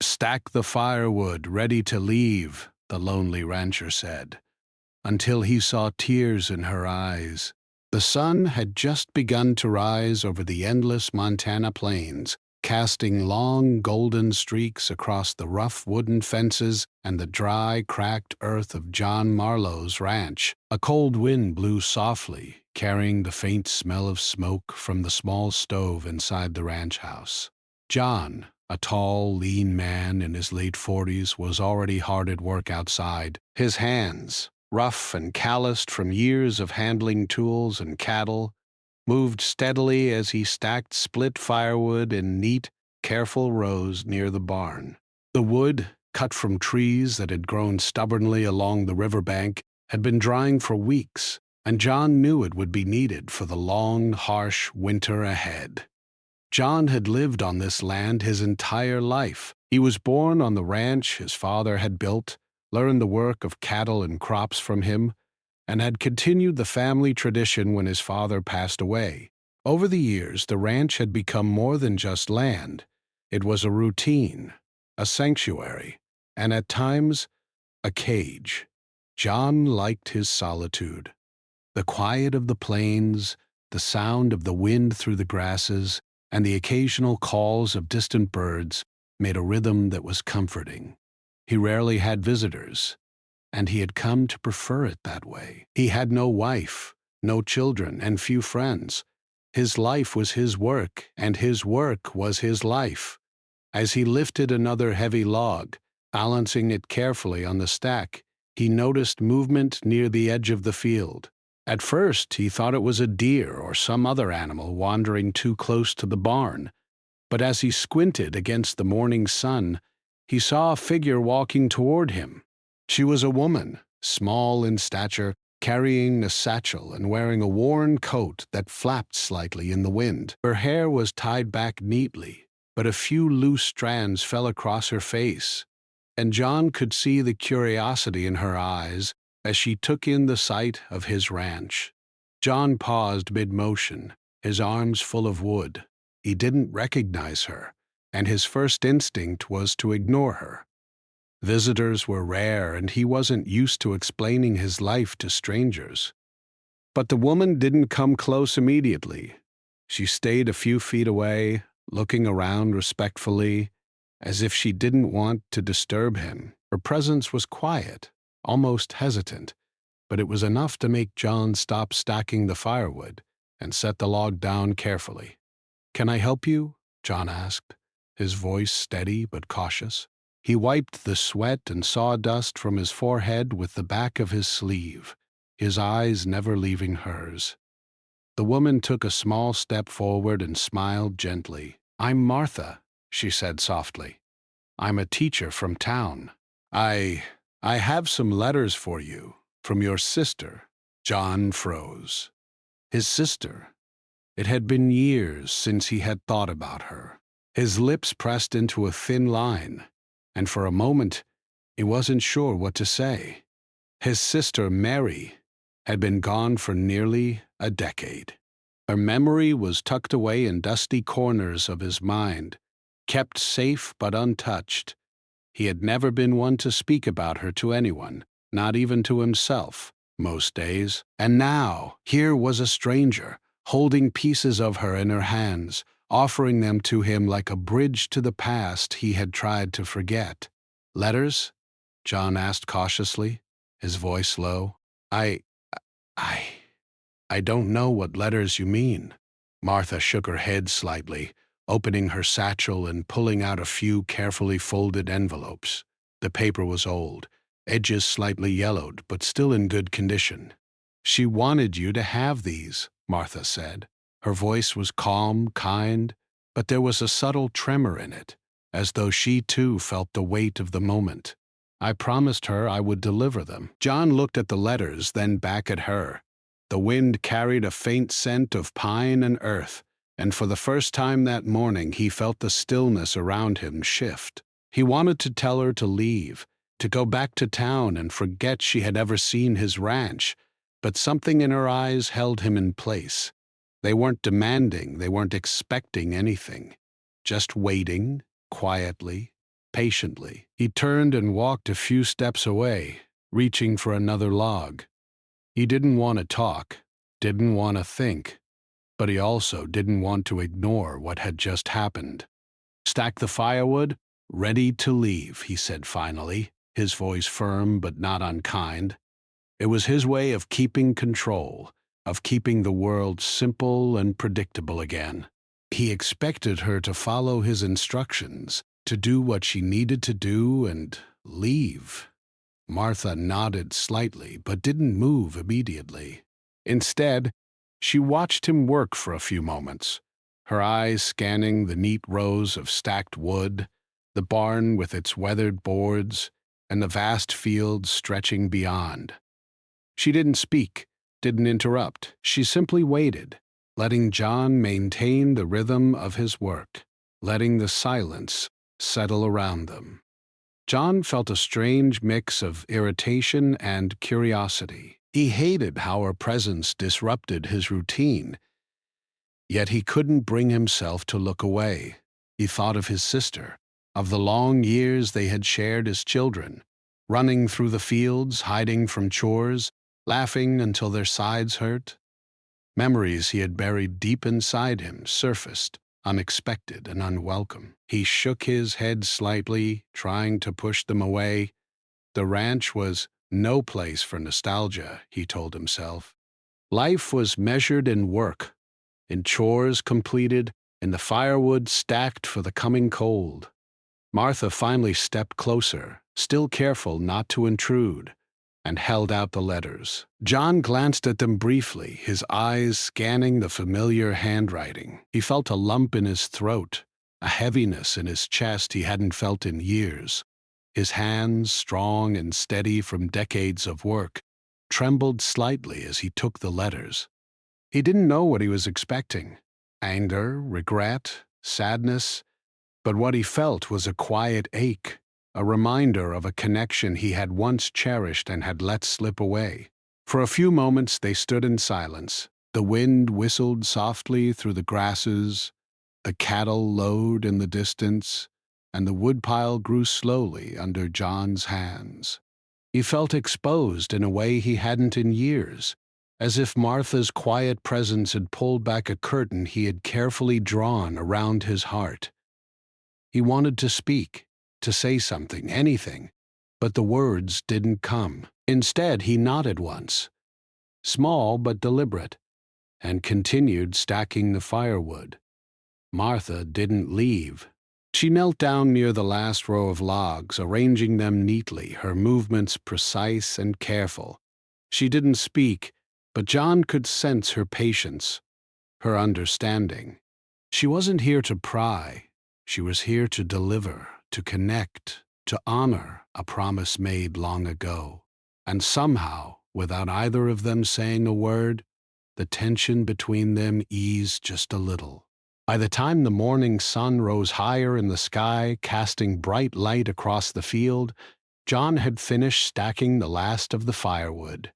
"Stack the firewood, ready to leave," the lonely rancher said, until he saw tears in her eyes. The sun had just begun to rise over the endless Montana plains, casting long golden streaks across the rough wooden fences and the dry, cracked earth of John Marlowe's ranch. A cold wind blew softly, carrying the faint smell of smoke from the small stove inside the ranch house. John, a tall, lean man in his late 40s, was already hard at work outside. His hands, rough and calloused from years of handling tools and cattle, moved steadily as he stacked split firewood in neat, careful rows near the barn. The wood, cut from trees that had grown stubbornly along the riverbank, had been drying for weeks, and John knew it would be needed for the long, harsh winter ahead. John had lived on this land his entire life. He was born on the ranch his father had built, learned the work of cattle and crops from him, and had continued the family tradition when his father passed away. Over the years, the ranch had become more than just land. It was a routine, a sanctuary, and at times, a cage. John liked his solitude. The quiet of the plains, the sound of the wind through the grasses, and the occasional calls of distant birds made a rhythm that was comforting. He rarely had visitors, and he had come to prefer it that way. He had no wife, no children, and few friends. His life was his work, and his work was his life. As he lifted another heavy log, balancing it carefully on the stack, he noticed movement near the edge of the field. At first, he thought it was a deer or some other animal wandering too close to the barn, but as he squinted against the morning sun, he saw a figure walking toward him. She was a woman, small in stature, carrying a satchel and wearing a worn coat that flapped slightly in the wind. Her hair was tied back neatly, but a few loose strands fell across her face, and John could see the curiosity in her eyes as she took in the sight of his ranch. John paused mid-motion, his arms full of wood. He didn't recognize her, and his first instinct was to ignore her. Visitors were rare, and he wasn't used to explaining his life to strangers. But the woman didn't come close immediately. She stayed a few feet away, looking around respectfully, as if she didn't want to disturb him. Her presence was quiet, almost hesitant, but it was enough to make John stop stacking the firewood and set the log down carefully. "Can I help you?" John asked, his voice steady but cautious. He wiped the sweat and sawdust from his forehead with the back of his sleeve, his eyes never leaving hers. The woman took a small step forward and smiled gently. "I'm Martha," she said softly. "I'm a teacher from town. I have some letters for you, from your sister." John froze. His sister. It had been years since he had thought about her. His lips pressed into a thin line, and for a moment he wasn't sure what to say. His sister, Mary, had been gone for nearly a decade. Her memory was tucked away in dusty corners of his mind, kept safe but untouched. He had never been one to speak about her to anyone, not even to himself, most days. And now, here was a stranger, holding pieces of her in her hands, offering them to him like a bridge to the past he had tried to forget. "Letters?" John asked cautiously, his voice low. I don't know what letters you mean." Martha shook her head slightly, opening her satchel and pulling out a few carefully folded envelopes. The paper was old, edges slightly yellowed, but still in good condition. "She wanted you to have these," Martha said. Her voice was calm, kind, but there was a subtle tremor in it, as though she too felt the weight of the moment. "I promised her I would deliver them." John looked at the letters, then back at her. The wind carried a faint scent of pine and earth, and for the first time that morning he felt the stillness around him shift. He wanted to tell her to leave, to go back to town and forget she had ever seen his ranch, but something in her eyes held him in place. They weren't demanding, they weren't expecting anything, just waiting, quietly, patiently. He turned and walked a few steps away, reaching for another log. He didn't want to talk, didn't want to think, but he also didn't want to ignore what had just happened. "Stack the firewood, ready to leave," he said finally, his voice firm but not unkind. It was his way of keeping control, of keeping the world simple and predictable again. He expected her to follow his instructions, to do what she needed to do and leave. Martha nodded slightly but didn't move immediately. Instead, she watched him work for a few moments, her eyes scanning the neat rows of stacked wood, the barn with its weathered boards, and the vast fields stretching beyond. She didn't speak, didn't interrupt. She simply waited, letting John maintain the rhythm of his work, letting the silence settle around them. John felt a strange mix of irritation and curiosity. He hated how her presence disrupted his routine, yet he couldn't bring himself to look away. He thought of his sister, of the long years they had shared as children, running through the fields, hiding from chores, laughing until their sides hurt. Memories he had buried deep inside him surfaced, unexpected and unwelcome. He shook his head slightly, trying to push them away. The ranch was no place for nostalgia, he told himself. Life was measured in work, in chores completed, in the firewood stacked for the coming cold. Martha finally stepped closer, still careful not to intrude, and held out the letters. John glanced at them briefly, his eyes scanning the familiar handwriting. He felt a lump in his throat, a heaviness in his chest he hadn't felt in years. His hands, strong and steady from decades of work, trembled slightly as he took the letters. He didn't know what he was expecting: anger, regret, sadness, but what he felt was a quiet ache, a reminder of a connection he had once cherished and had let slip away. For a few moments they stood in silence. The wind whistled softly through the grasses, the cattle lowed in the distance, and the woodpile grew slowly under John's hands. He felt exposed in a way he hadn't in years, as if Martha's quiet presence had pulled back a curtain he had carefully drawn around his heart. He wanted to speak, to say something, anything, but the words didn't come. Instead, he nodded once, small but deliberate, and continued stacking the firewood. Martha didn't leave. She knelt down near the last row of logs, arranging them neatly, her movements precise and careful. She didn't speak, but John could sense her patience, her understanding. She wasn't here to pry. She was here to deliver, to connect, to honor a promise made long ago. And somehow, without either of them saying a word, the tension between them eased just a little. By the time the morning sun rose higher in the sky, casting bright light across the field, John had finished stacking the last of the firewood.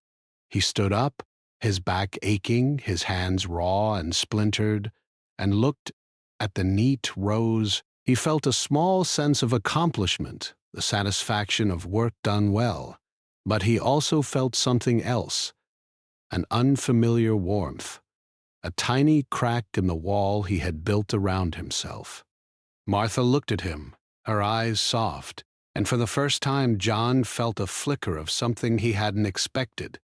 He stood up, his back aching, his hands raw and splintered, and looked at the neat rows. He felt a small sense of accomplishment, the satisfaction of work done well. But he also felt something else, an unfamiliar warmth, a tiny crack in the wall he had built around himself. Martha looked at him, her eyes soft, and for the first time John felt a flicker of something he hadn't expected: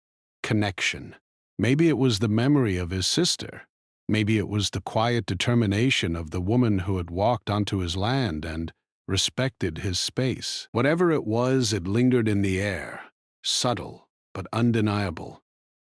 connection. Maybe it was the memory of his sister. Maybe it was the quiet determination of the woman who had walked onto his land and respected his space. Whatever it was, it lingered in the air, subtle but undeniable.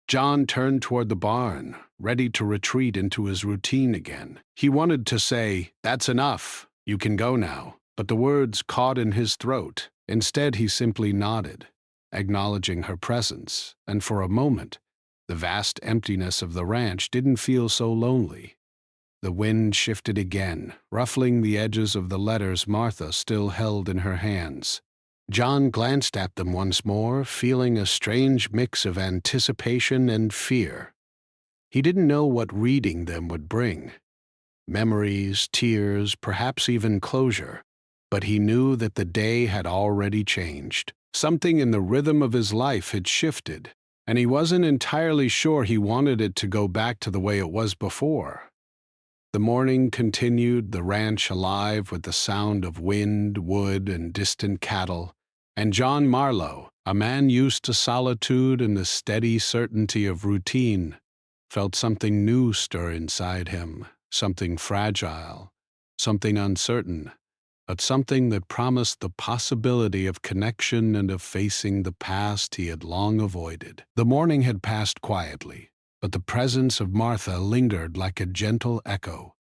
John turned toward the barn, ready to retreat into his routine again. He wanted to say, "That's enough, you can go now," but the words caught in his throat. Instead, he simply nodded, acknowledging her presence, and for a moment, the vast emptiness of the ranch didn't feel so lonely. The wind shifted again, ruffling the edges of the letters Martha still held in her hands. John glanced at them once more, feeling a strange mix of anticipation and fear. He didn't know what reading them would bring. Memories, tears, perhaps even closure. but he knew that the day had already changed. Something in the rhythm of his life had shifted, and he wasn't entirely sure he wanted it to go back to the way it was before. The morning continued, the ranch alive with the sound of wind, wood, and distant cattle, and John Marlowe, a man used to solitude and the steady certainty of routine, felt something new stir inside him, something fragile, something uncertain, but something that promised the possibility of connection and of facing the past he had long avoided. The morning had passed quietly, but the presence of Martha lingered like a gentle echo.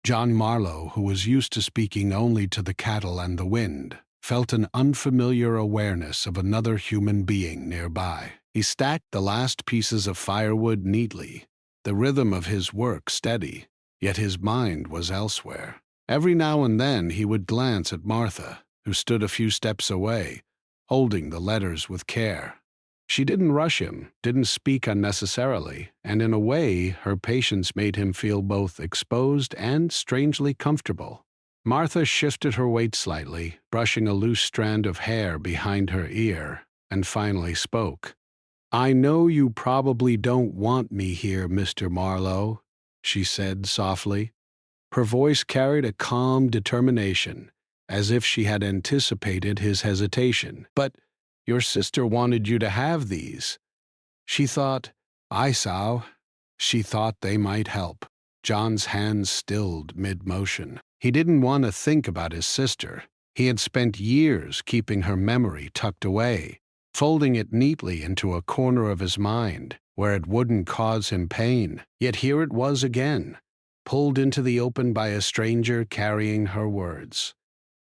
John Marlowe, who was used to speaking only to the cattle and the wind, felt an unfamiliar awareness of another human being nearby. He stacked the last pieces of firewood neatly, the rhythm of his work steady, yet his mind was elsewhere. Every now and then he would glance at Martha, who stood a few steps away, holding the letters with care. She didn't rush him, didn't speak unnecessarily, and in a way her patience made him feel both exposed and strangely comfortable. Martha shifted her weight slightly, brushing a loose strand of hair behind her ear, and finally spoke. "I know you probably don't want me here, Mr. Marlowe," she said softly. Her voice carried a calm determination, as if she had anticipated his hesitation. "But your sister wanted you to have these. She thought, I saw, she thought they might help." John's hands stilled mid-motion. He didn't want to think about his sister. He had spent years keeping her memory tucked away, folding it neatly into a corner of his mind where it wouldn't cause him pain. Yet here it was again, pulled into the open by a stranger carrying her words.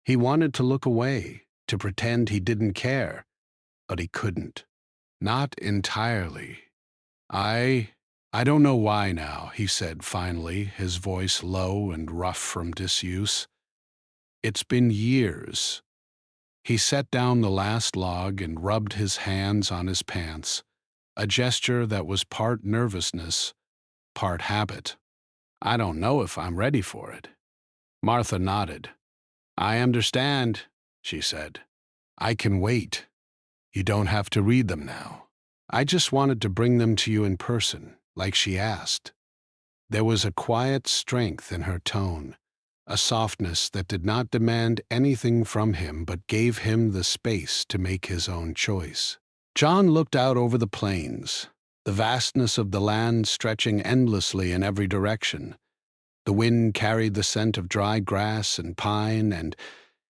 He wanted to look away, to pretend he didn't care, but he couldn't. Not entirely. I don't know why now, he said finally, his voice low and rough from disuse. It's been years. He set down the last log and rubbed his hands on his pants, a gesture that was part nervousness, part habit. I don't know if I'm ready for it. Martha nodded. I understand, she said. I can wait. You don't have to read them now. I just wanted to bring them to you in person, like she asked. There was a quiet strength in her tone, a softness that did not demand anything from him but gave him the space to make his own choice. John looked out over the plains, the vastness of the land stretching endlessly in every direction. The wind carried the scent of dry grass and pine, and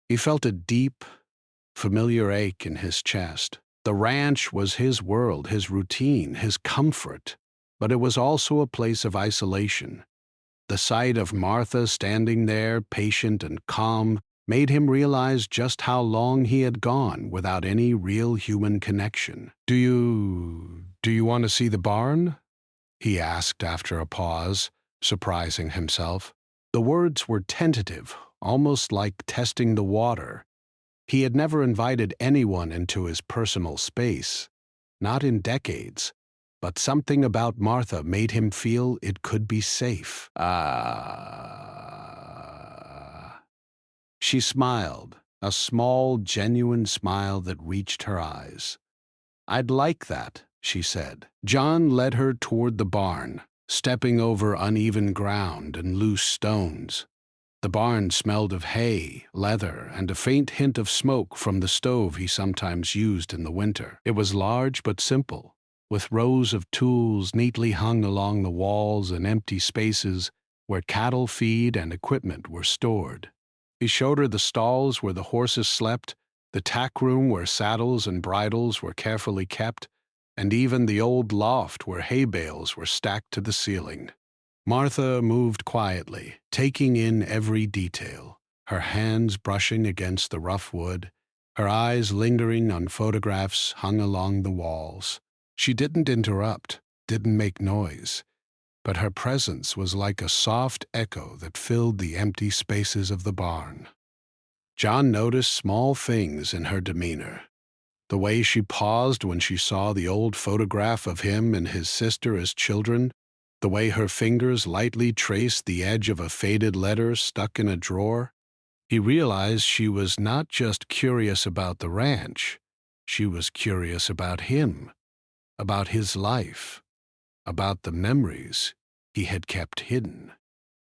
he felt a deep, familiar ache in his chest. The ranch was his world, his routine, his comfort, but it was also a place of isolation. The sight of Martha standing there, patient and calm, made him realize just how long he had gone without any real human connection. Do you want to see the barn?" he asked after a pause, surprising himself. The words were tentative, almost like testing the water. He had never invited anyone into his personal space, not in decades, but something about Martha made him feel it could be safe. She smiled, a small, genuine smile that reached her eyes. I'd like that, she said. John led her toward the barn, stepping over uneven ground and loose stones. The barn smelled of hay, leather, and a faint hint of smoke from the stove he sometimes used in the winter. It was large but simple, with rows of tools neatly hung along the walls and empty spaces where cattle feed and equipment were stored. He showed her the stalls where the horses slept, the tack room where saddles and bridles were carefully kept, and even the old loft where hay bales were stacked to the ceiling. Martha moved quietly, taking in every detail, her hands brushing against the rough wood, her eyes lingering on photographs hung along the walls. She didn't interrupt, didn't make noise, but her presence was like a soft echo that filled the empty spaces of the barn. John noticed small things in her demeanor. The way she paused when she saw the old photograph of him and his sister as children, the way her fingers lightly traced the edge of a faded letter stuck in a drawer. He realized she was not just curious about the ranch, she was curious about him, about his life, about the memories he had kept hidden.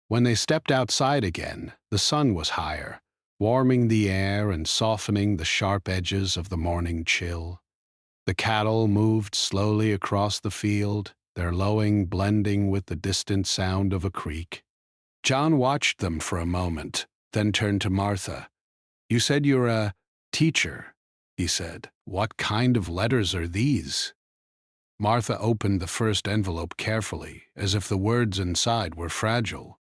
When they stepped outside again, the sun was higher, warming the air and softening the sharp edges of the morning chill. The cattle moved slowly across the field, their lowing blending with the distant sound of a creek. John watched them for a moment, then turned to Martha. "You said you're a teacher," he said. "What kind of letters are these?" Martha opened the first envelope carefully, as if the words inside were fragile.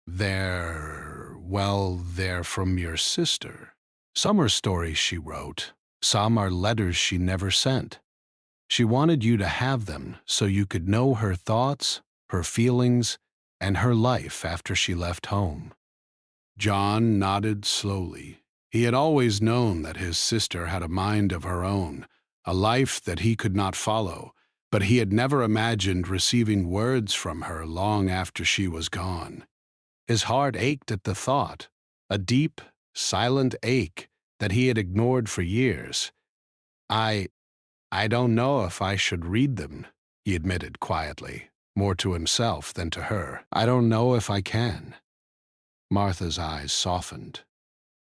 They're from your sister. Some are stories she wrote. Some are letters she never sent. She wanted you to have them so you could know her thoughts, her feelings, and her life after she left home. John nodded slowly. He had always known that his sister had a mind of her own, a life that he could not follow, but he had never imagined receiving words from her long after she was gone. His heart ached at the thought, a deep, silent ache that he had ignored for years. I don't know if I should read them," he admitted quietly, more to himself than to her. "I don't know if I can." Martha's eyes softened.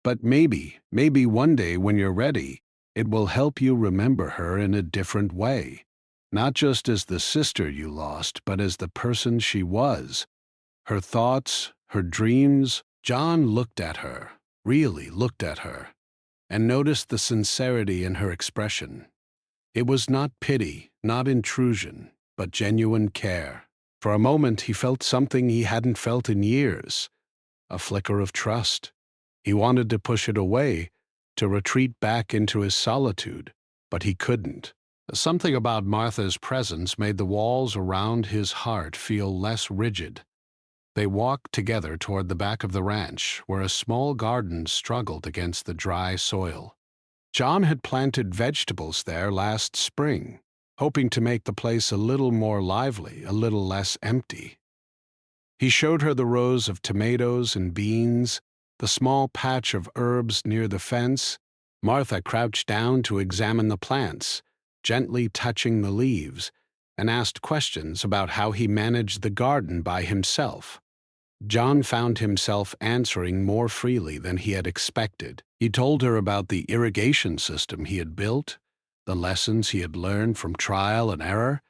"But maybe one day when you're ready, it will help you remember her in a different way. Not just as the sister you lost, but as the person she was. Her thoughts, her dreams." John looked at her, really looked at her, and noticed the sincerity in her expression. It was not pity, not intrusion, but genuine care. For a moment he felt something he hadn't felt in years, a flicker of trust. He wanted to push it away, to retreat back into his solitude, but he couldn't. Something about Martha's presence made the walls around his heart feel less rigid. They walked together toward the back of the ranch, where a small garden struggled against the dry soil. John had planted vegetables there last spring, hoping to make the place a little more lively, a little less empty. He showed her the rows of tomatoes and beans, the small patch of herbs near the fence. Martha crouched down to examine the plants, gently touching the leaves, and asked questions about how he managed the garden by himself. John found himself answering more freely than he had expected. He told her about the irrigation system he had built, the lessons he had learned from trial and error,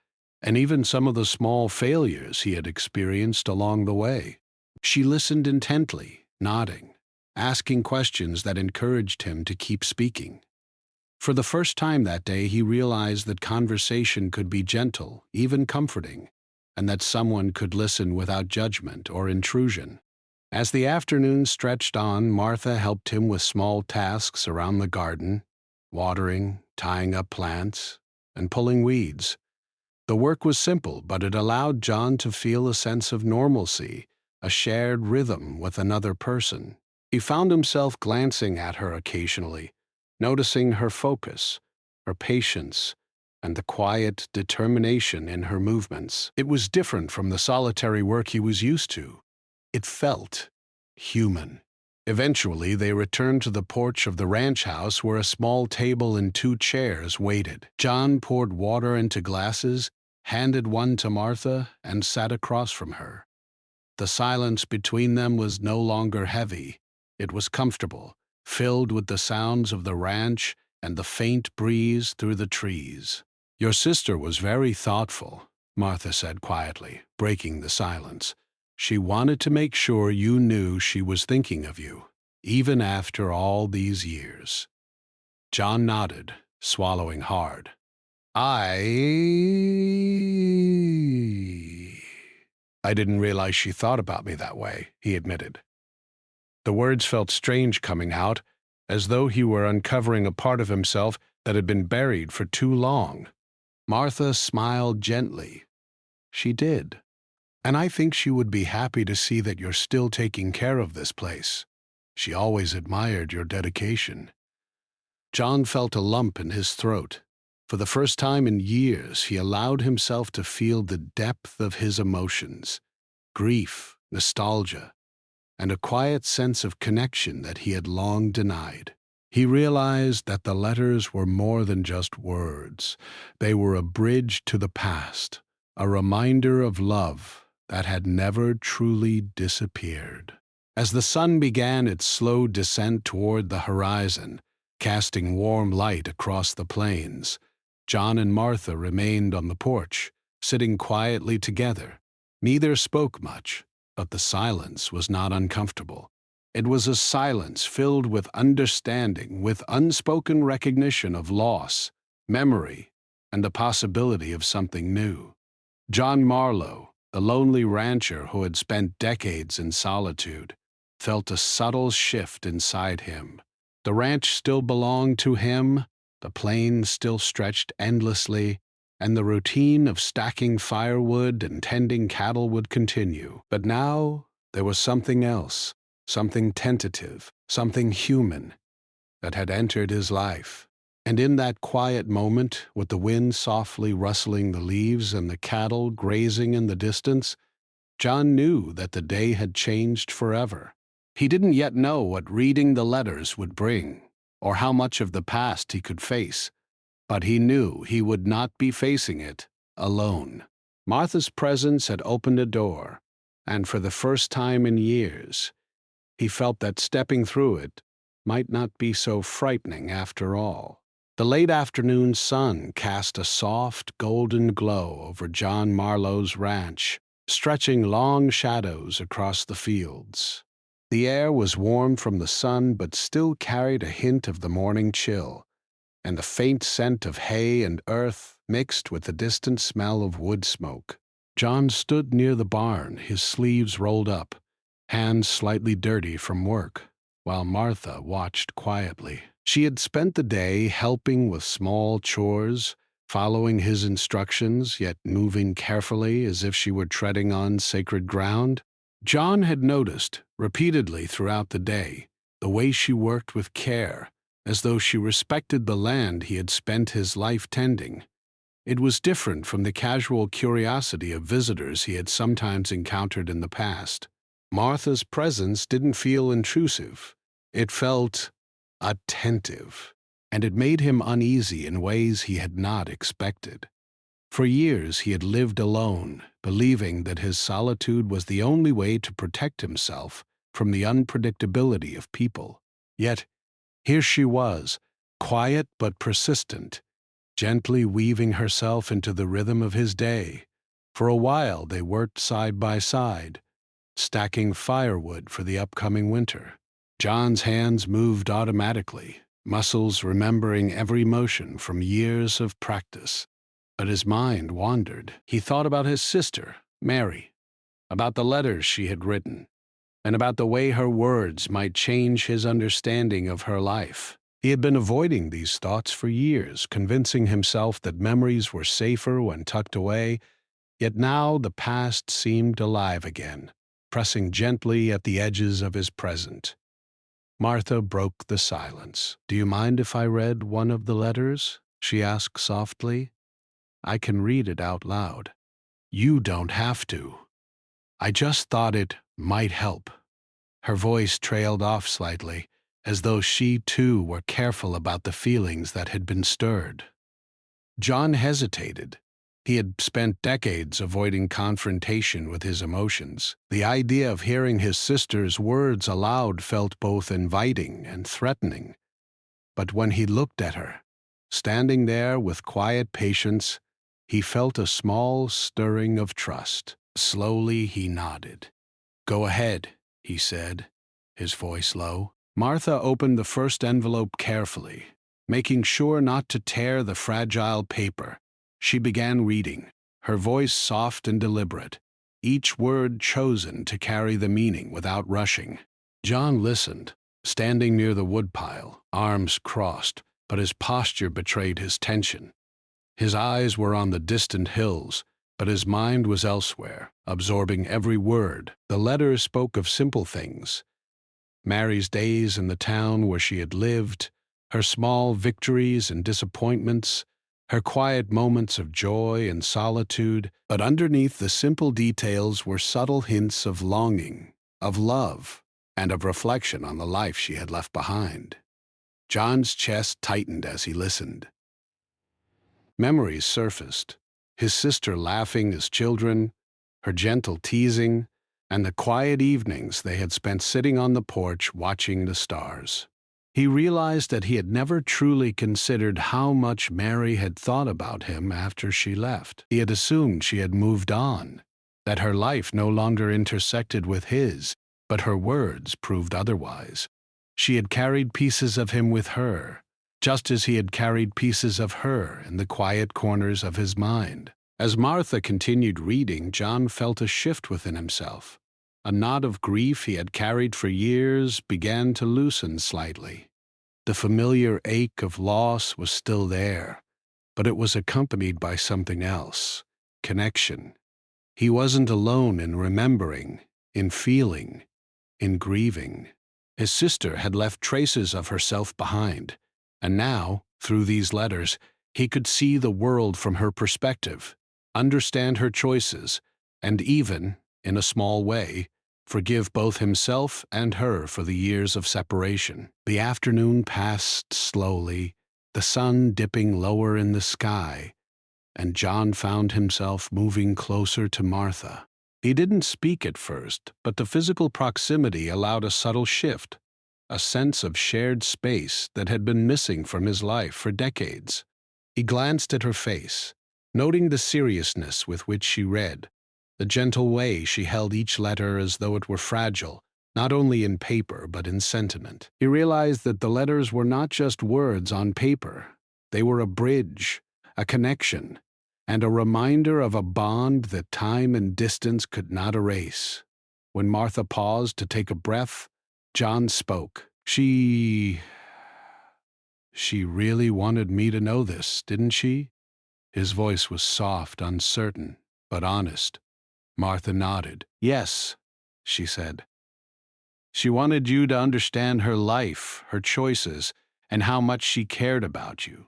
and even some of the small failures he had experienced along the way. She listened intently, nodding, asking questions that encouraged him to keep speaking. For the first time that day, he realized that conversation could be gentle, even comforting, and that someone could listen without judgment or intrusion. As the afternoon stretched on, Martha helped him with small tasks around the garden, watering, tying up plants, and pulling weeds. The work was simple, but it allowed John to feel a sense of normalcy, a shared rhythm with another person. He found himself glancing at her occasionally, noticing her focus, her patience, and the quiet determination in her movements. It was different from the solitary work he was used to. It felt human. Eventually, they returned to the porch of the ranch house where a small table and 2 chairs waited. John poured water into glasses, handed one to Martha, and sat across from her. The silence between them was no longer heavy. It was comfortable, filled with the sounds of the ranch and the faint breeze through the trees. "Your sister was very thoughtful," Martha said quietly, breaking the silence. "She wanted to make sure you knew she was thinking of you, even after all these years." John nodded, swallowing hard. I didn't realize she thought about me that way," he admitted. The words felt strange coming out, as though he were uncovering a part of himself that had been buried for too long. Martha smiled gently. "She did. And I think she would be happy to see that you're still taking care of this place. She always admired your dedication." John felt a lump in his throat. For the first time in years, he allowed himself to feel the depth of his emotions: grief, nostalgia, and a quiet sense of connection that he had long denied. He realized that the letters were more than just words. They were a bridge to the past, a reminder of love that had never truly disappeared. As the sun began its slow descent toward the horizon, casting warm light across the plains, John and Martha remained on the porch, sitting quietly together. Neither spoke much, but the silence was not uncomfortable. It was a silence filled with understanding, with unspoken recognition of loss, memory, and the possibility of something new. John Marlowe, the lonely rancher who had spent decades in solitude, felt a subtle shift inside him. The ranch still belonged to him, the plains still stretched endlessly, and the routine of stacking firewood and tending cattle would continue. But now there was something else, something tentative, something human, that had entered his life. And in that quiet moment, with the wind softly rustling the leaves and the cattle grazing in the distance, John knew that the day had changed forever. He didn't yet know what reading the letters would bring, or how much of the past he could face, but he knew he would not be facing it alone. Martha's presence had opened a door, and for the first time in years, he felt that stepping through it might not be so frightening after all. The late afternoon sun cast a soft, golden glow over John Marlowe's ranch, stretching long shadows across the fields. The air was warm from the sun but still carried a hint of the morning chill, and the faint scent of hay and earth mixed with the distant smell of wood smoke. John stood near the barn, his sleeves rolled up, hands slightly dirty from work, while Martha watched quietly. She had spent the day helping with small chores, following his instructions, yet moving carefully as if she were treading on sacred ground. John had noticed, repeatedly throughout the day, the way she worked with care, as though she respected the land he had spent his life tending. It was different from the casual curiosity of visitors he had sometimes encountered in the past. Martha's presence didn't feel intrusive. It felt attentive, and it made him uneasy in ways he had not expected. For years he had lived alone, believing that his solitude was the only way to protect himself from the unpredictability of people. Yet here she was, quiet but persistent, gently weaving herself into the rhythm of his day. For a while they worked side by side, stacking firewood for the upcoming winter. John's hands moved automatically, muscles remembering every motion from years of practice. But his mind wandered. He thought about his sister, Mary, about the letters she had written, and about the way her words might change his understanding of her life. He had been avoiding these thoughts for years, convincing himself that memories were safer when tucked away, yet now the past seemed alive again, pressing gently at the edges of his present. Martha broke the silence. "Do you mind if I read one of the letters?" she asked softly. "I can read it out loud." "You don't have to. I just thought it might help." Her voice trailed off slightly, as though she too were careful about the feelings that had been stirred. John hesitated. He had spent decades avoiding confrontation with his emotions. The idea of hearing his sister's words aloud felt both inviting and threatening. But when he looked at her, standing there with quiet patience, he felt a small stirring of trust. Slowly he nodded. "Go ahead," he said, his voice low. Martha opened the first envelope carefully, making sure not to tear the fragile paper. She began reading, her voice soft and deliberate, each word chosen to carry the meaning without rushing. John listened, standing near the woodpile, arms crossed, but his posture betrayed his tension. His eyes were on the distant hills, but his mind was elsewhere, absorbing every word. The letter spoke of simple things: Mary's days in the town where she had lived, her small victories and disappointments, her quiet moments of joy and solitude, but underneath the simple details were subtle hints of longing, of love, and of reflection on the life she had left behind. John's chest tightened as he listened. Memories surfaced, his sister laughing as children, her gentle teasing, and the quiet evenings they had spent sitting on the porch watching the stars. He realized that he had never truly considered how much Mary had thought about him after she left. He had assumed she had moved on, that her life no longer intersected with his, but her words proved otherwise. She had carried pieces of him with her, just as he had carried pieces of her in the quiet corners of his mind. As Martha continued reading, John felt a shift within himself. A knot of grief he had carried for years began to loosen slightly. The familiar ache of loss was still there, but it was accompanied by something else: connection. He wasn't alone in remembering, in feeling, in grieving. His sister had left traces of herself behind, and now, through these letters, he could see the world from her perspective, understand her choices, and even, in a small way, forgive both himself and her for the years of separation. The afternoon passed slowly, the sun dipping lower in the sky, and John found himself moving closer to Martha. He didn't speak at first, but the physical proximity allowed a subtle shift, a sense of shared space that had been missing from his life for decades. He glanced at her face, noting the seriousness with which she read, the gentle way she held each letter as though it were fragile, not only in paper but in sentiment. He realized that the letters were not just words on paper. They were a bridge, a connection, and a reminder of a bond that time and distance could not erase. When Martha paused to take a breath, John spoke. She really wanted me to know this, didn't she? His voice was soft, uncertain, but honest. Martha nodded. Yes, she said. She wanted you to understand her life, her choices, and how much she cared about you.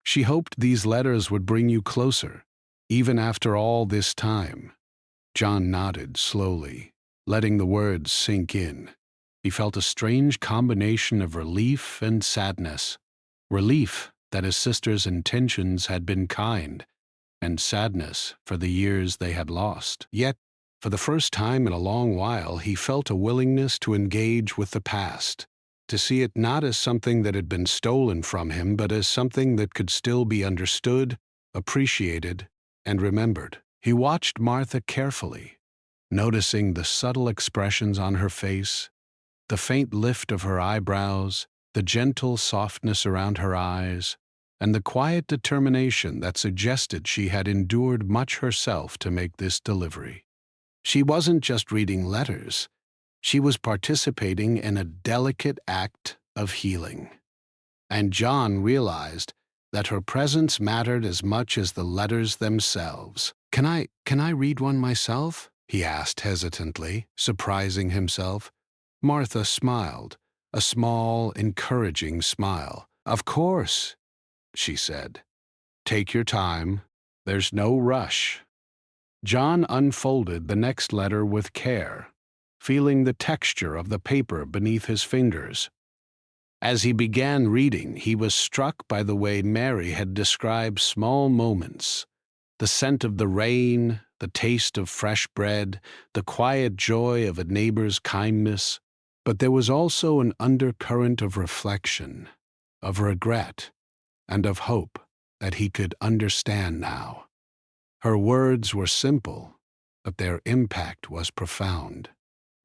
She hoped these letters would bring you closer, even after all this time. John nodded slowly, letting the words sink in. He felt a strange combination of relief and sadness. Relief that his sister's intentions had been kind, and sadness for the years they had lost. Yet, for the first time in a long while, he felt a willingness to engage with the past, to see it not as something that had been stolen from him, but as something that could still be understood, appreciated, and remembered. He watched Martha carefully, noticing the subtle expressions on her face, the faint lift of her eyebrows, the gentle softness around her eyes, and the quiet determination that suggested she had endured much herself to make this delivery. She wasn't just reading letters, she was participating in a delicate act of healing. And John realized that her presence mattered as much as the letters themselves. Can I read one myself?" he asked hesitantly, surprising himself. Martha smiled, a small, encouraging smile. "Of course," she said. "Take your time. There's no rush." John unfolded the next letter with care, feeling the texture of the paper beneath his fingers. As he began reading, he was struck by the way Mary had described small moments: the scent of the rain, the taste of fresh bread, the quiet joy of a neighbor's kindness. But there was also an undercurrent of reflection, of regret, and of hope that he could understand now. Her words were simple, but their impact was profound.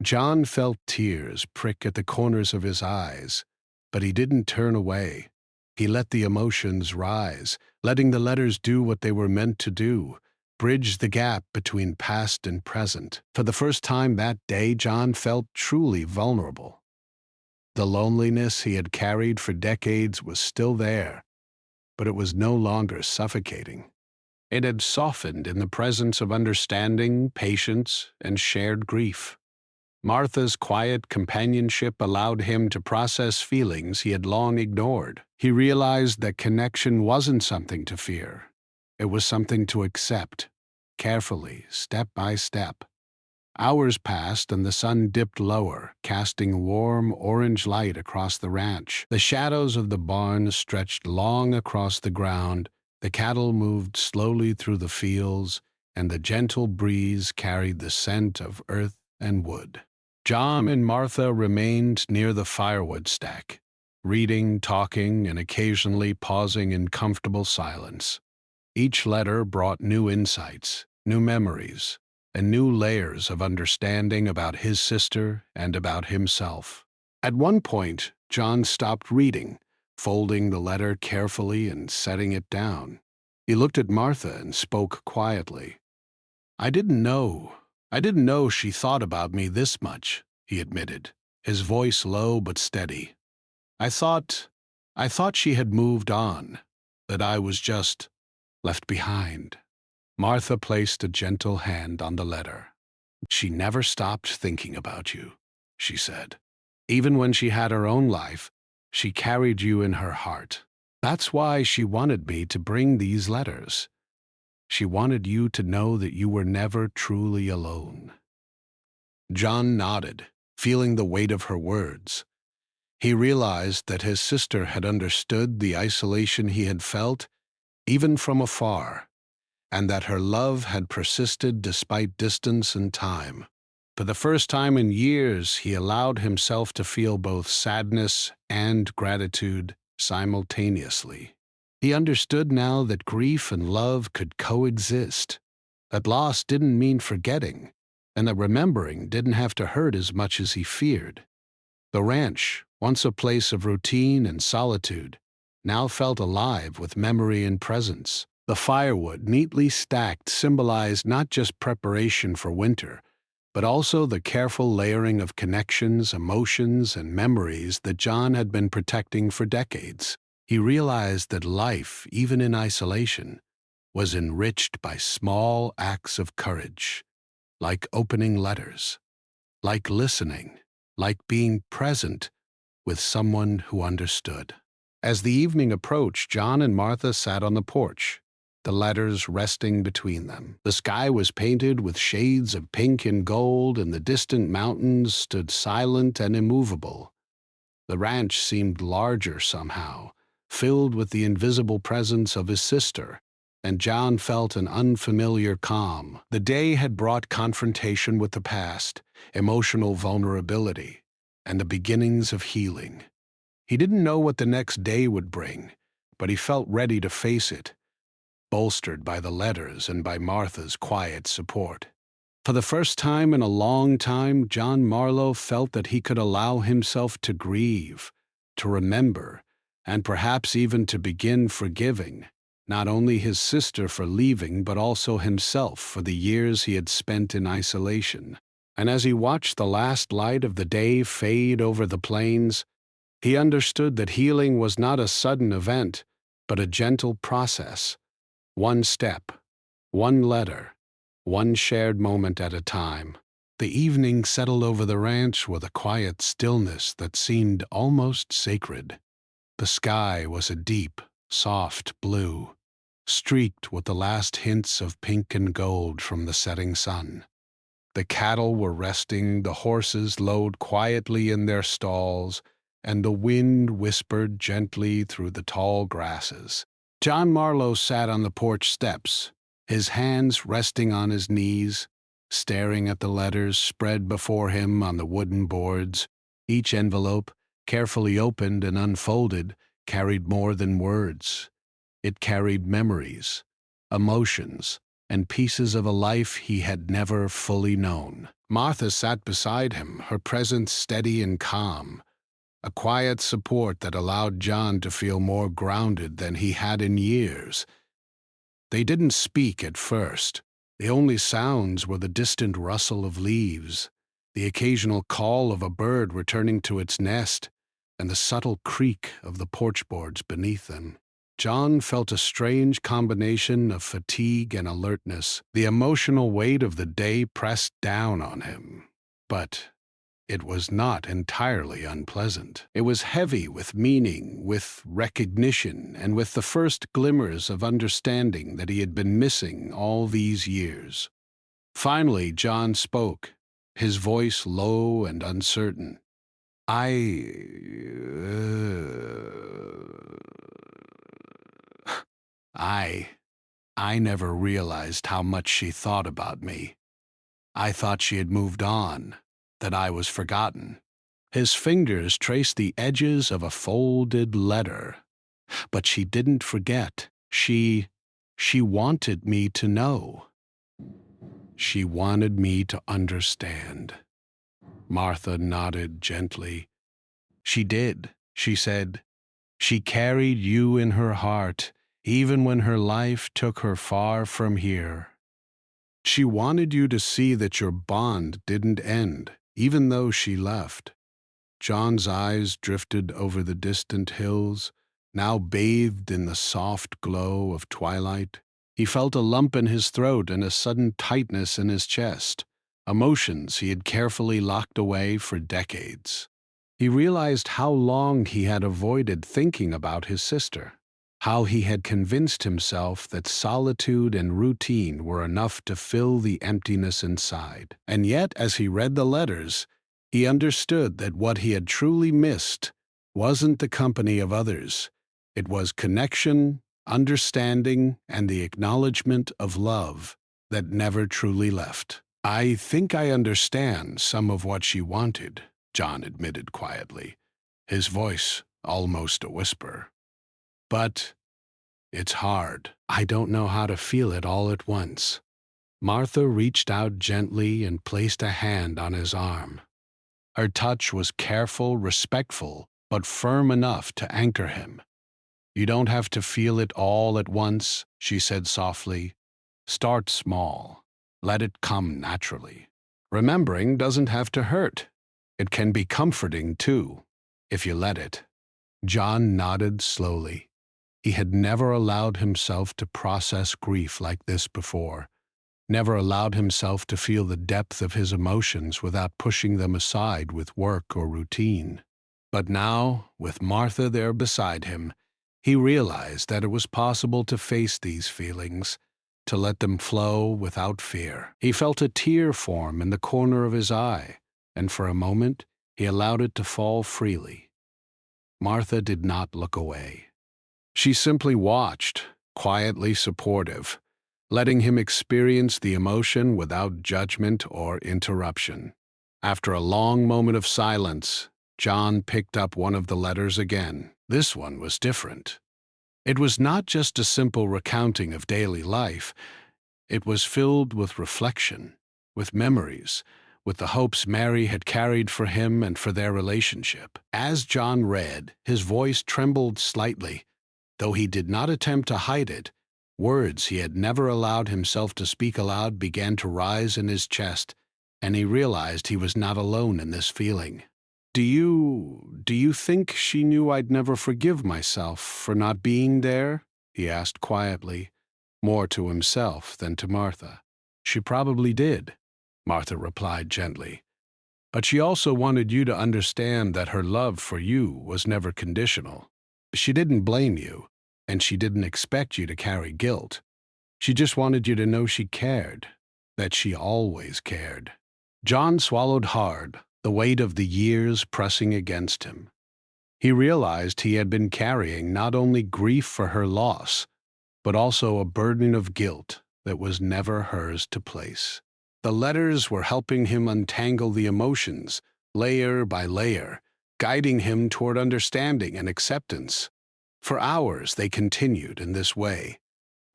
John felt tears prick at the corners of his eyes, but he didn't turn away. He let the emotions rise, letting the letters do what they were meant to do: bridge the gap between past and present. For the first time that day, John felt truly vulnerable. The loneliness he had carried for decades was still there, but it was no longer suffocating. It had softened in the presence of understanding, patience, and shared grief. Martha's quiet companionship allowed him to process feelings he had long ignored. He realized that connection wasn't something to fear. It was something to accept, carefully, step by step. Hours passed and the sun dipped lower, casting warm orange light across the ranch. The shadows of the barn stretched long across the ground, the cattle moved slowly through the fields, and the gentle breeze carried the scent of earth and wood. John and Martha remained near the firewood stack, reading, talking, and occasionally pausing in comfortable silence. Each letter brought new insights, new memories, and new layers of understanding about his sister and about himself. At one point, John stopped reading, folding the letter carefully and setting it down. He looked at Martha and spoke quietly. I didn't know she thought about me this much, he admitted, his voice low but steady. I thought she had moved on, that I was just left behind. Martha placed a gentle hand on the letter. She never stopped thinking about you, she said. Even when she had her own life, she carried you in her heart. That's why she wanted me to bring these letters. She wanted you to know that you were never truly alone. John nodded, feeling the weight of her words. He realized that his sister had understood the isolation he had felt, even from afar, and that her love had persisted despite distance and time. For the first time in years, he allowed himself to feel both sadness and gratitude simultaneously. He understood now that grief and love could coexist, that loss didn't mean forgetting, and that remembering didn't have to hurt as much as he feared. The ranch, once a place of routine and solitude, now felt alive with memory and presence. The firewood, neatly stacked, symbolized not just preparation for winter, but also the careful layering of connections, emotions, and memories that John had been protecting for decades. He realized that life, even in isolation, was enriched by small acts of courage, like opening letters, like listening, like being present with someone who understood. As the evening approached, John and Martha sat on the porch, the letters resting between them. The sky was painted with shades of pink and gold, and the distant mountains stood silent and immovable. The ranch seemed larger somehow, filled with the invisible presence of his sister, and John felt an unfamiliar calm. The day had brought confrontation with the past, emotional vulnerability, and the beginnings of healing. He didn't know what the next day would bring, but he felt ready to face it, bolstered by the letters and by Martha's quiet support. For the first time in a long time, John Marlowe felt that he could allow himself to grieve, to remember, and perhaps even to begin forgiving, not only his sister for leaving, but also himself for the years he had spent in isolation. And as he watched the last light of the day fade over the plains, he understood that healing was not a sudden event, but a gentle process. One step, one letter, one shared moment at a time. The evening settled over the ranch with a quiet stillness that seemed almost sacred. The sky was a deep, soft blue, streaked with the last hints of pink and gold from the setting sun. The cattle were resting, the horses lowed quietly in their stalls, and the wind whispered gently through the tall grasses. John Marlowe sat on the porch steps, his hands resting on his knees, staring at the letters spread before him on the wooden boards. Each envelope, carefully opened and unfolded, carried more than words. It carried memories, emotions, and pieces of a life he had never fully known. Martha sat beside him, her presence steady and calm, a quiet support that allowed John to feel more grounded than he had in years. They didn't speak at first. The only sounds were the distant rustle of leaves, the occasional call of a bird returning to its nest, and the subtle creak of the porch boards beneath them. John felt a strange combination of fatigue and alertness. The emotional weight of the day pressed down on him. But it was not entirely unpleasant. It was heavy with meaning, with recognition, and with the first glimmers of understanding that he had been missing all these years. Finally, John spoke, his voice low and uncertain. I... I... I never realized how much she thought about me. I thought she had moved on, that I was forgotten. His fingers traced the edges of a folded letter. But she didn't forget. She wanted me to know. She wanted me to understand. Martha nodded gently. She did, she said. She carried you in her heart, even when her life took her far from here. She wanted you to see that your bond didn't end, even though she left. John's eyes drifted over the distant hills, now bathed in the soft glow of twilight. He felt a lump in his throat and a sudden tightness in his chest, emotions he had carefully locked away for decades. He realized how long he had avoided thinking about his sister, how he had convinced himself that solitude and routine were enough to fill the emptiness inside. And yet, as he read the letters, he understood that what he had truly missed wasn't the company of others. It was connection, understanding, and the acknowledgement of love that never truly left. I think I understand some of what she wanted, John admitted quietly, his voice almost a whisper. But it's hard. I don't know how to feel it all at once. Martha reached out gently and placed a hand on his arm. Her touch was careful, respectful, but firm enough to anchor him. You don't have to feel it all at once, she said softly. Start small. Let it come naturally. Remembering doesn't have to hurt. It can be comforting, too, if you let it. John nodded slowly. He had never allowed himself to process grief like this before, never allowed himself to feel the depth of his emotions without pushing them aside with work or routine. But now, with Martha there beside him, he realized that it was possible to face these feelings, to let them flow without fear. He felt a tear form in the corner of his eye, and for a moment he allowed it to fall freely. Martha did not look away. She simply watched, quietly supportive, letting him experience the emotion without judgment or interruption. After a long moment of silence, John picked up one of the letters again. This one was different. It was not just a simple recounting of daily life. It was filled with reflection, with memories, with the hopes Mary had carried for him and for their relationship. As John read, his voice trembled slightly. Though he did not attempt to hide it, words he had never allowed himself to speak aloud began to rise in his chest, and he realized he was not alone in this feeling. Do you think she knew I'd never forgive myself for not being there? He asked quietly, more to himself than to Martha. She probably did, Martha replied gently. But she also wanted you to understand that her love for you was never conditional. She didn't blame you, and she didn't expect you to carry guilt. She just wanted you to know she cared, that she always cared. John swallowed hard, the weight of the years pressing against him. He realized he had been carrying not only grief for her loss, but also a burden of guilt that was never hers to place. The letters were helping him untangle the emotions, layer by layer, guiding him toward understanding and acceptance. For hours they continued in this way,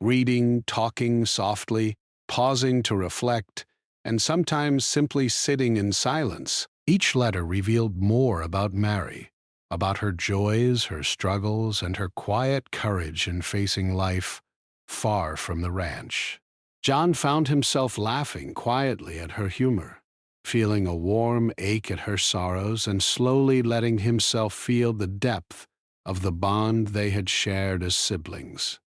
reading, talking softly, pausing to reflect, and sometimes simply sitting in silence. Each letter revealed more about Mary, about her joys, her struggles, and her quiet courage in facing life far from the ranch. John found himself laughing quietly at her humor, feeling a warm ache at her sorrows, and slowly letting himself feel the depth of the bond they had shared as siblings.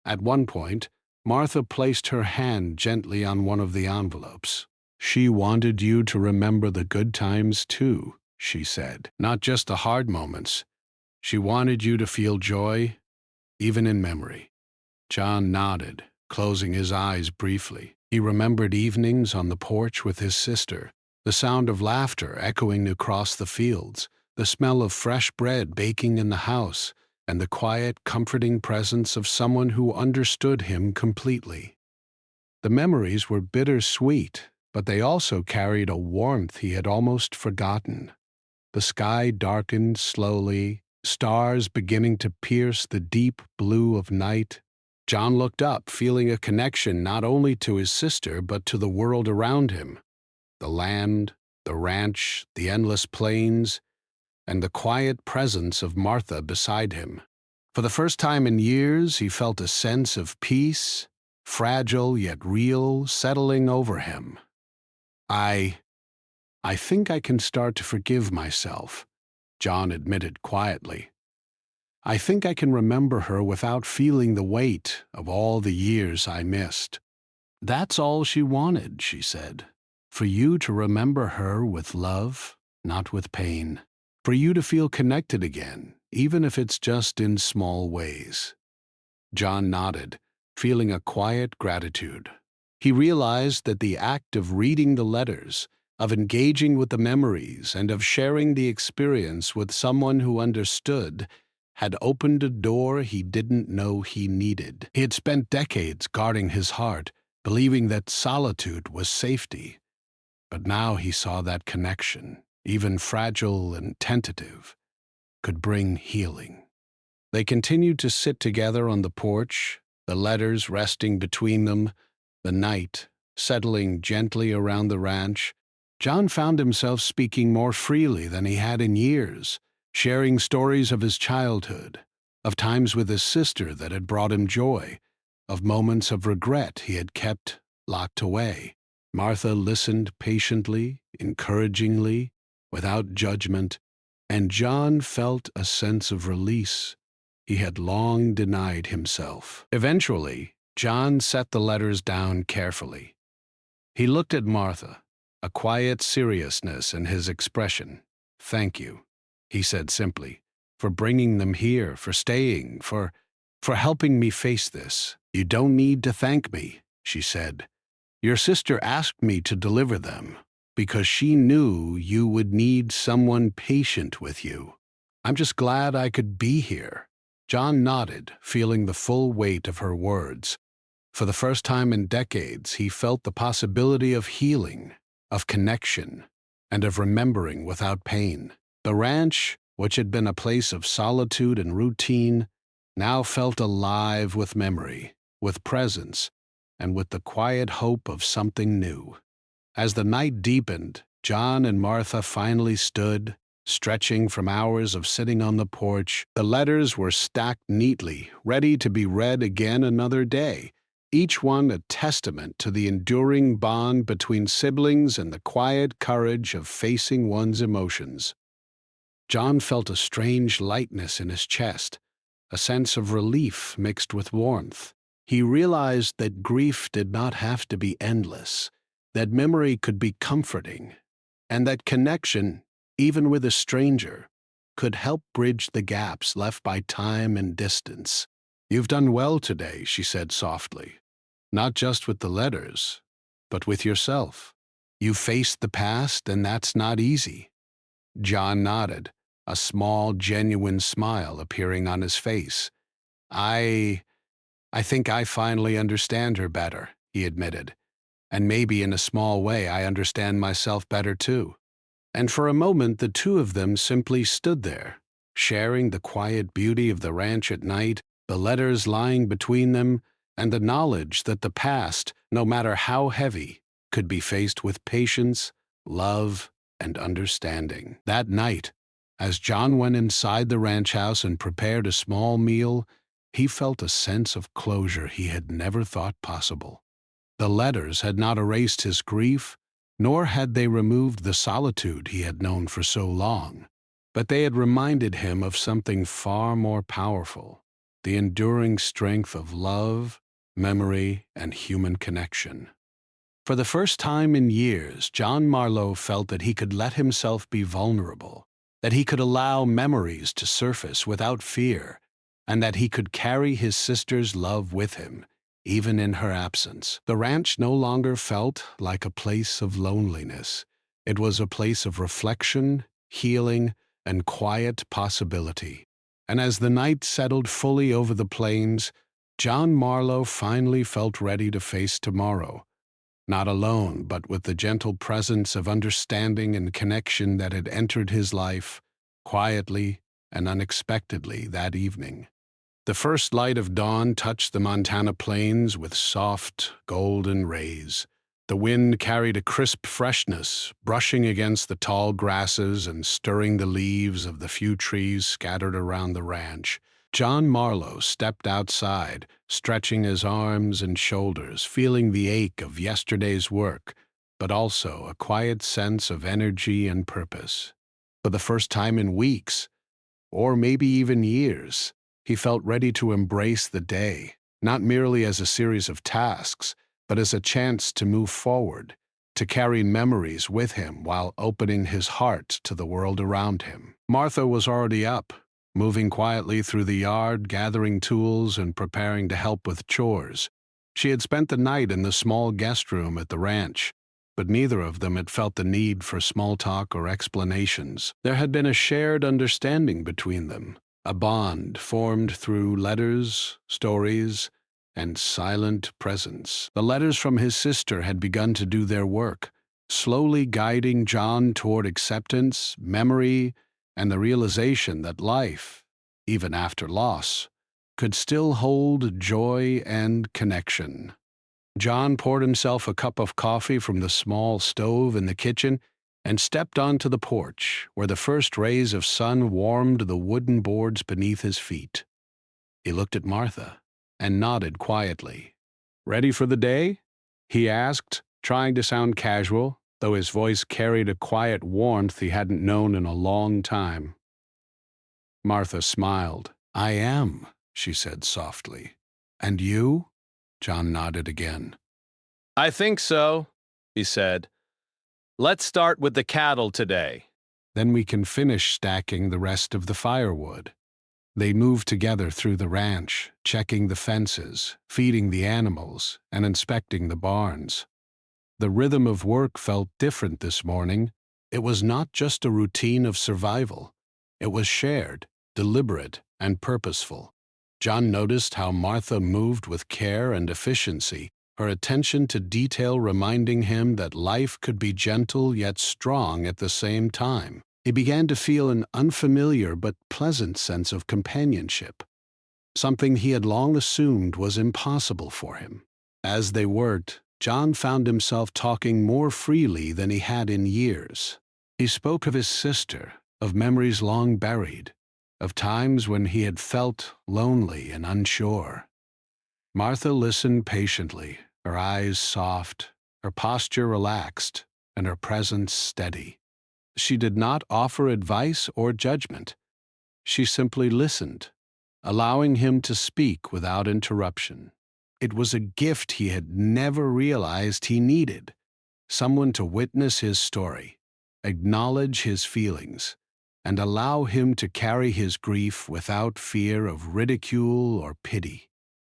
At one point, Martha placed her hand gently on one of the envelopes. She wanted you to remember the good times too, she said, not just the hard moments. She wanted you to feel joy, even in memory. John nodded, closing his eyes briefly. He remembered evenings on the porch with his sister, The sound of laughter echoing across the fields, the smell of fresh bread baking in the house, and the quiet, comforting presence of someone who understood him completely. The memories were bittersweet, but they also carried a warmth he had almost forgotten. The sky darkened slowly, stars beginning to pierce the deep blue of night. John looked up, feeling a connection not only to his sister but to the world around him. The land, the ranch, the endless plains, and the quiet presence of Martha beside him. For the first time in years, he felt a sense of peace, fragile yet real, settling over him. I think I can start to forgive myself, John admitted quietly. I think I can remember her without feeling the weight of all the years I missed. That's all she wanted, she said. For you to remember her with love, not with pain. For you to feel connected again, even if it's just in small ways. John nodded, feeling a quiet gratitude. He realized that the act of reading the letters, of engaging with the memories, and of sharing the experience with someone who understood had opened a door he didn't know he needed. He had spent decades guarding his heart, believing that solitude was safety. But now he saw that connection, even fragile and tentative, could bring healing. They continued to sit together on the porch, the letters resting between them, the night settling gently around the ranch. John found himself speaking more freely than he had in years, sharing stories of his childhood, of times with his sister that had brought him joy, of moments of regret he had kept locked away. Martha listened patiently, encouragingly, without judgment, and John felt a sense of release he had long denied himself. Eventually, John set the letters down carefully. He looked at Martha, a quiet seriousness in his expression. "Thank you," he said simply, "for bringing them here, for staying, for helping me face this." "You don't need to thank me," she said. "Your sister asked me to deliver them because she knew you would need someone patient with you. I'm just glad I could be here." John nodded, feeling the full weight of her words. For the first time in decades, he felt the possibility of healing, of connection, and of remembering without pain. The ranch, which had been a place of solitude and routine, now felt alive with memory, with presence, and with the quiet hope of something new. As the night deepened, John and Martha finally stood, stretching from hours of sitting on the porch. The letters were stacked neatly, ready to be read again another day, each one a testament to the enduring bond between siblings and the quiet courage of facing one's emotions. John felt a strange lightness in his chest, a sense of relief mixed with warmth. He realized that grief did not have to be endless, that memory could be comforting, and that connection, even with a stranger, could help bridge the gaps left by time and distance. "You've done well today," she said softly. "Not just with the letters, but with yourself. You faced the past, and that's not easy." John nodded, a small, genuine smile appearing on his face. I think I finally understand her better," he admitted. "And maybe in a small way I understand myself better too." And for a moment the two of them simply stood there, sharing the quiet beauty of the ranch at night, the letters lying between them, and the knowledge that the past, no matter how heavy, could be faced with patience, love, and understanding. That night, as John went inside the ranch house and prepared a small meal, he felt a sense of closure he had never thought possible. The letters had not erased his grief, nor had they removed the solitude he had known for so long, but they had reminded him of something far more powerful, the enduring strength of love, memory, and human connection. For the first time in years, John Marlowe felt that he could let himself be vulnerable, that he could allow memories to surface without fear, and that he could carry his sister's love with him, even in her absence. The ranch no longer felt like a place of loneliness. It was a place of reflection, healing, and quiet possibility. And as the night settled fully over the plains, John Marlowe finally felt ready to face tomorrow, not alone, but with the gentle presence of understanding and connection that had entered his life quietly and unexpectedly that evening. The first light of dawn touched the Montana plains with soft, golden rays. The wind carried a crisp freshness, brushing against the tall grasses and stirring the leaves of the few trees scattered around the ranch. John Marlowe stepped outside, stretching his arms and shoulders, feeling the ache of yesterday's work, but also a quiet sense of energy and purpose. For the first time in weeks, or maybe even years, he felt ready to embrace the day, not merely as a series of tasks, but as a chance to move forward, to carry memories with him while opening his heart to the world around him. Martha was already up, moving quietly through the yard, gathering tools and preparing to help with chores. She had spent the night in the small guest room at the ranch, but neither of them had felt the need for small talk or explanations. There had been a shared understanding between them, a bond formed through letters, stories, and silent presence. The letters from his sister had begun to do their work, slowly guiding John toward acceptance, memory, and the realization that life, even after loss, could still hold joy and connection. John poured himself a cup of coffee from the small stove in the kitchen and stepped onto the porch, where the first rays of sun warmed the wooden boards beneath his feet. He looked at Martha and nodded quietly. "Ready for the day?" he asked, trying to sound casual, though his voice carried a quiet warmth he hadn't known in a long time. Martha smiled. "I am," she said softly. "And you?" John nodded again. "I think so," he said. "Let's start with the cattle today." "Then we can finish stacking the rest of the firewood." They moved together through the ranch, checking the fences, feeding the animals, and inspecting the barns. The rhythm of work felt different this morning. It was not just a routine of survival. It was shared, deliberate, and purposeful. John noticed how Martha moved with care and efficiency, her attention to detail reminding him that life could be gentle yet strong at the same time. He began to feel an unfamiliar but pleasant sense of companionship, something he had long assumed was impossible for him. As they worked, John found himself talking more freely than he had in years. He spoke of his sister, of memories long buried, of times when he had felt lonely and unsure. Martha listened patiently, her eyes soft, her posture relaxed, and her presence steady. She did not offer advice or judgment. She simply listened, allowing him to speak without interruption. It was a gift he had never realized he needed, someone to witness his story, acknowledge his feelings, and allow him to carry his grief without fear of ridicule or pity.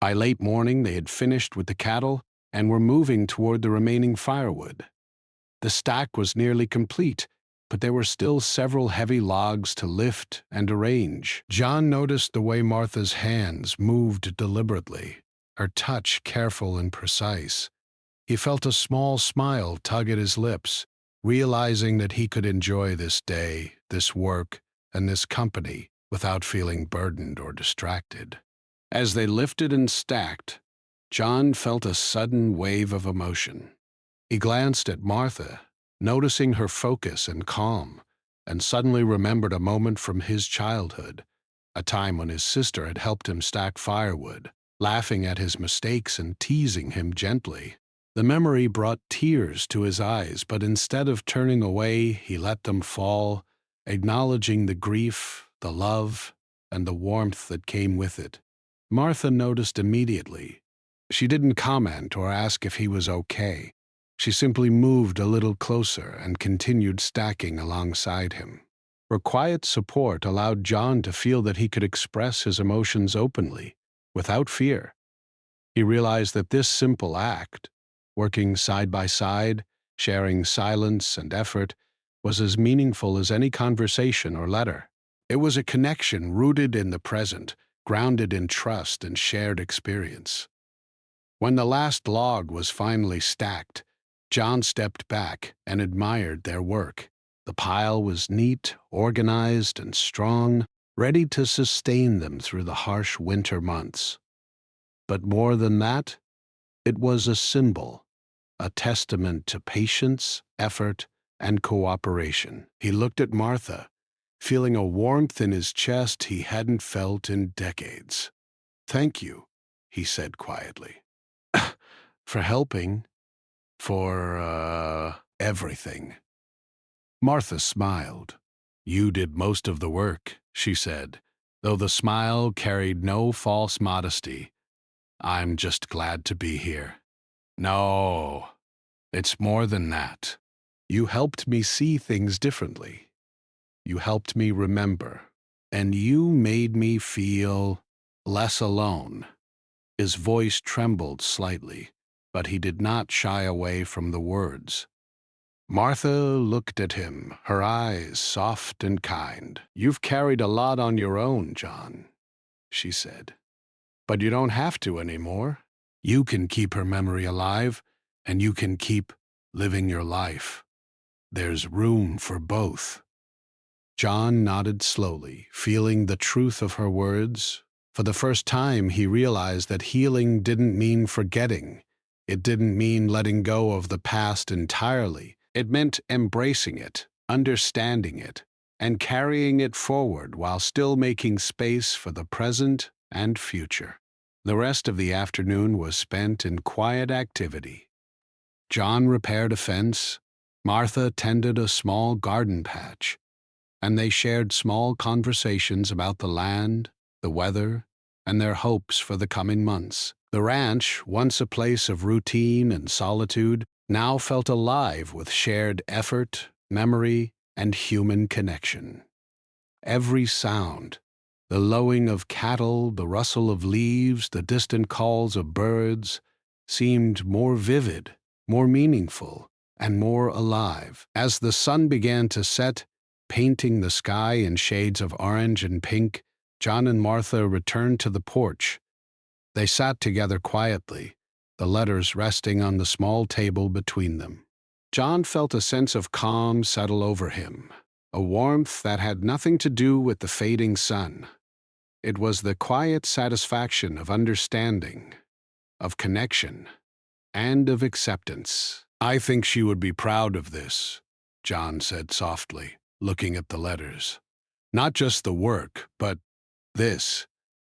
By late morning, they had finished with the cattle and were moving toward the remaining firewood. The stack was nearly complete, but there were still several heavy logs to lift and arrange. John noticed the way Martha's hands moved deliberately, her touch careful and precise. He felt a small smile tug at his lips, realizing that he could enjoy this day, this work, and this company without feeling burdened or distracted. As they lifted and stacked, John felt a sudden wave of emotion. He glanced at Martha, noticing her focus and calm, and suddenly remembered a moment from his childhood, a time when his sister had helped him stack firewood, laughing at his mistakes and teasing him gently. The memory brought tears to his eyes, but instead of turning away, he let them fall, acknowledging the grief, the love, and the warmth that came with it. Martha noticed immediately. She didn't comment or ask if he was okay. She simply moved a little closer and continued stacking alongside him. Her quiet support allowed John to feel that he could express his emotions openly, without fear. He realized that this simple act, working side by side, sharing silence and effort, was as meaningful as any conversation or letter. It was a connection rooted in the present, grounded in trust and shared experience. When the last log was finally stacked, John stepped back and admired their work. The pile was neat, organized, and strong, ready to sustain them through the harsh winter months. But more than that, it was a symbol, a testament to patience, effort, and cooperation. He looked at Martha, feeling a warmth in his chest he hadn't felt in decades. "Thank you," he said quietly, "for helping, for everything." Martha smiled. "You did most of the work," she said, though the smile carried no false modesty. "I'm just glad to be here." "No, it's more than that. You helped me see things differently. You helped me remember. And you made me feel less alone." His voice trembled slightly, but he did not shy away from the words. Martha looked at him, her eyes soft and kind. "You've carried a lot on your own, John," she said. "But you don't have to anymore. You can keep her memory alive, and you can keep living your life. There's room for both." John nodded slowly, feeling the truth of her words. For the first time, he realized that healing didn't mean forgetting. It didn't mean letting go of the past entirely. It meant embracing it, understanding it, and carrying it forward while still making space for the present and future. The rest of the afternoon was spent in quiet activity. John repaired a fence, Martha tended a small garden patch, and they shared small conversations about the land, the weather, and their hopes for the coming months. The ranch, once a place of routine and solitude, now felt alive with shared effort, memory, and human connection. Every sound, the lowing of cattle, the rustle of leaves, the distant calls of birds, seemed more vivid, more meaningful, and more alive. As the sun began to set, painting the sky in shades of orange and pink, John and Martha returned to the porch. They sat together quietly, the letters resting on the small table between them. John felt a sense of calm settle over him, a warmth that had nothing to do with the fading sun. It was the quiet satisfaction of understanding, of connection, and of acceptance. "I think she would be proud of this," John said softly, looking at the letters. "Not just the work, but this.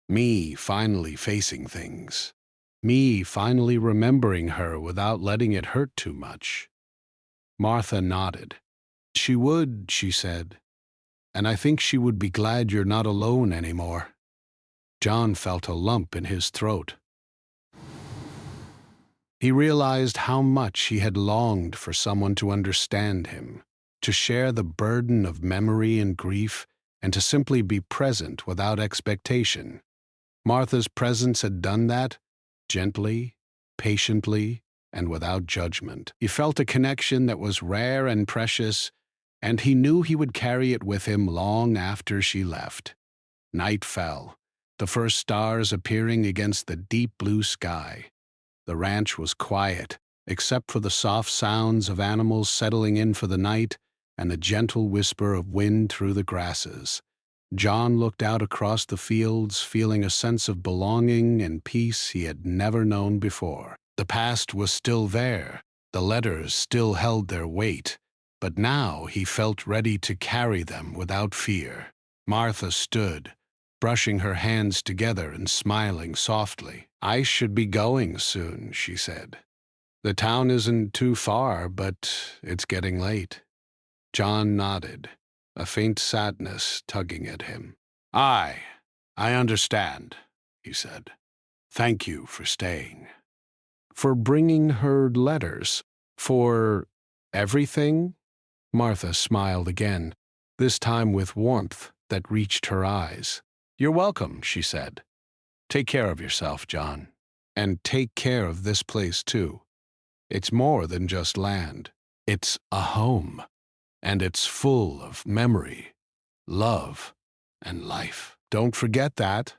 Me finally facing things. Me finally remembering her without letting it hurt too much." Martha nodded. "She would," she said, "and I think she would be glad you're not alone anymore." John felt a lump in his throat. He realized how much he had longed for someone to understand him, to share the burden of memory and grief, and to simply be present without expectation. Martha's presence had done that, gently, patiently, and without judgment. He felt a connection that was rare and precious, and he knew he would carry it with him long after she left. Night fell, the first stars appearing against the deep blue sky. The ranch was quiet, except for the soft sounds of animals settling in for the night and the gentle whisper of wind through the grasses. John looked out across the fields, feeling a sense of belonging and peace he had never known before. The past was still there, the letters still held their weight, but now he felt ready to carry them without fear. Martha stood, brushing her hands together and smiling softly. "I should be going soon," she said. "The town isn't too far, but it's getting late." John nodded, a faint sadness tugging at him. I understand," he said. "Thank you for staying." "For bringing her letters? For everything?" Martha smiled again, this time with warmth that reached her eyes. "You're welcome," she said. "Take care of yourself, John. And take care of this place, too. It's more than just land. It's a home, and it's full of memory, love, and life. Don't forget that.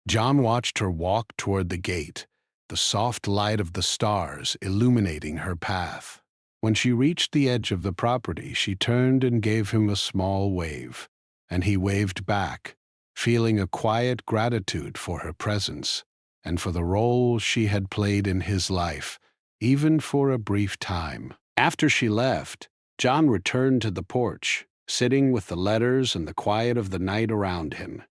John watched her walk toward the gate, the soft light of the stars illuminating her path. When she reached the edge of the property, she turned and gave him a small wave, and he waved back, feeling a quiet gratitude for her presence and for the role she had played in his life, even for a brief time. After she left, John returned to the porch, sitting with the letters and the quiet of the night around him.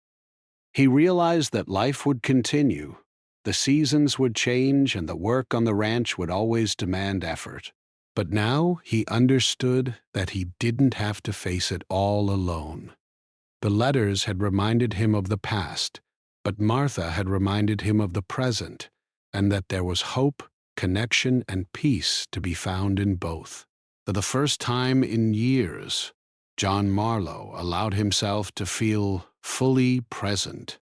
He realized that life would continue, the seasons would change, and the work on the ranch would always demand effort. But now he understood that he didn't have to face it all alone. The letters had reminded him of the past, but Martha had reminded him of the present, and that there was hope, connection, and peace to be found in both. For the first time in years, John Marlowe allowed himself to feel fully present.